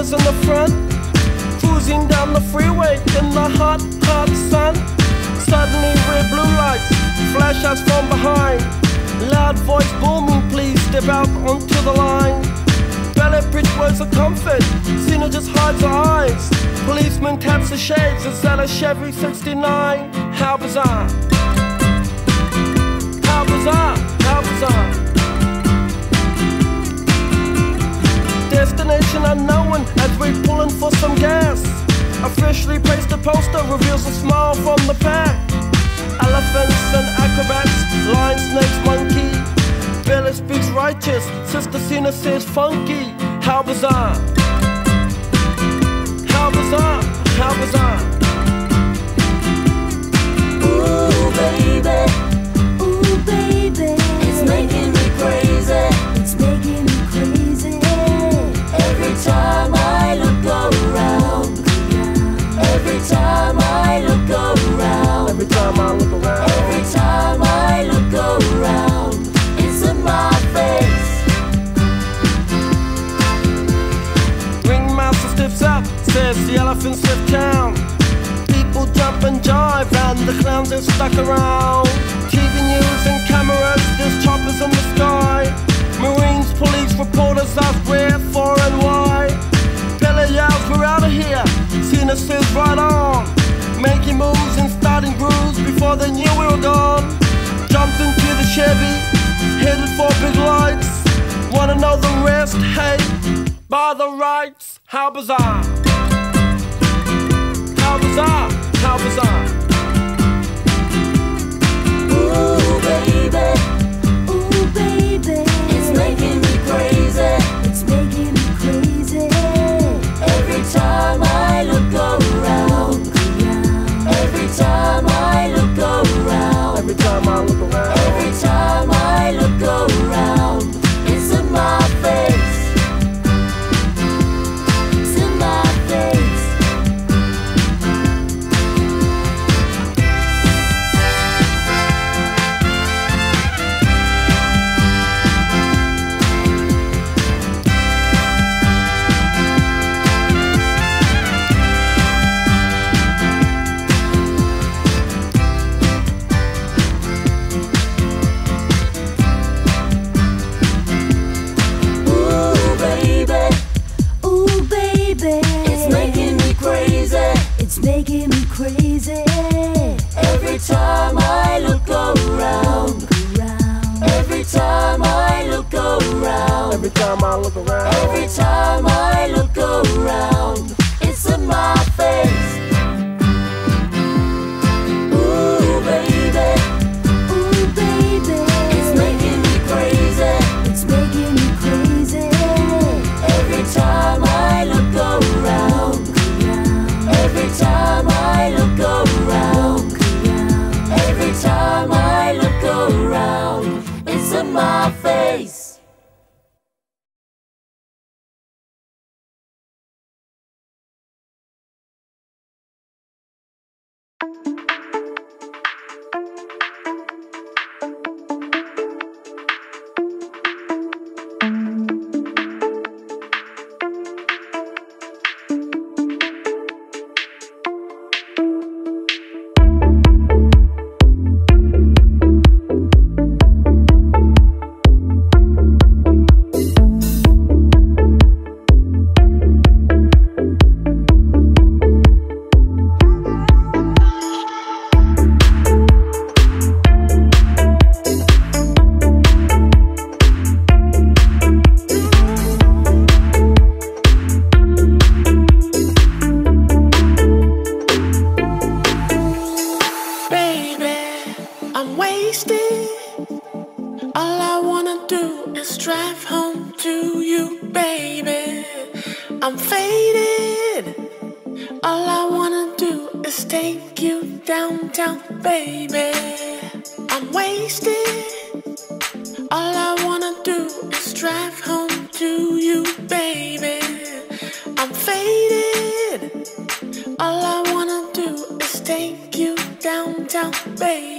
cars in the front, cruising down the freeway in the hot, hot sun. Suddenly red blue lights flash us from behind. Loud voice booming, please step out onto the line. Ballet bridge words of comfort, Cena just hides her eyes. Policeman taps the shades inside a Chevy 69. How bizarre, how bizarre, how bizarre. Destination unknown as we're pulling for some gas. Officially placed a poster reveals a smile from the pack. Elephants and acrobats, lion, snakes, monkey. Billy speaks righteous, Sister Cena says funky. How bizarre, how bizarre, how bizarre. Ooh baby, it's making me crazy. It's making me crazy. Every time I look around, every time I look around, Every time I look around, every time I look around, it's in my face. Ringmaster stiffs up, says the elephants left town. People jump and jive and the clowns are stuck around. TV news and cameras, there's choppers in the sky. Marines, police, reporters ask where, for and why. Billy yells, we're out of here. Cena says right on, making moves and starting grooves before they knew we were gone. Jumped into the Chevy, headed for big lights. Wanna know the rest? Hey, by the rights. How bizarre, how bizarre, how bizarre. Ooh baby, it's making me crazy. It's making me crazy. Every time I look around, every time I look around, Every time I look around, every time I look around, it's in my face. It's in my face. It's making me crazy. It's making me crazy. Every time I look around, every time I look around, every time I look around, every time I look around, it's in my face. Ooh baby, it's making me crazy. It's making me crazy. Every time I look around, every time I look around, every time I look around, it's in my face. I'm faded. All I wanna do is take you downtown, baby. I'm wasted. All I wanna do is drive home to you, baby. I'm faded. All I wanna do is take you downtown, baby.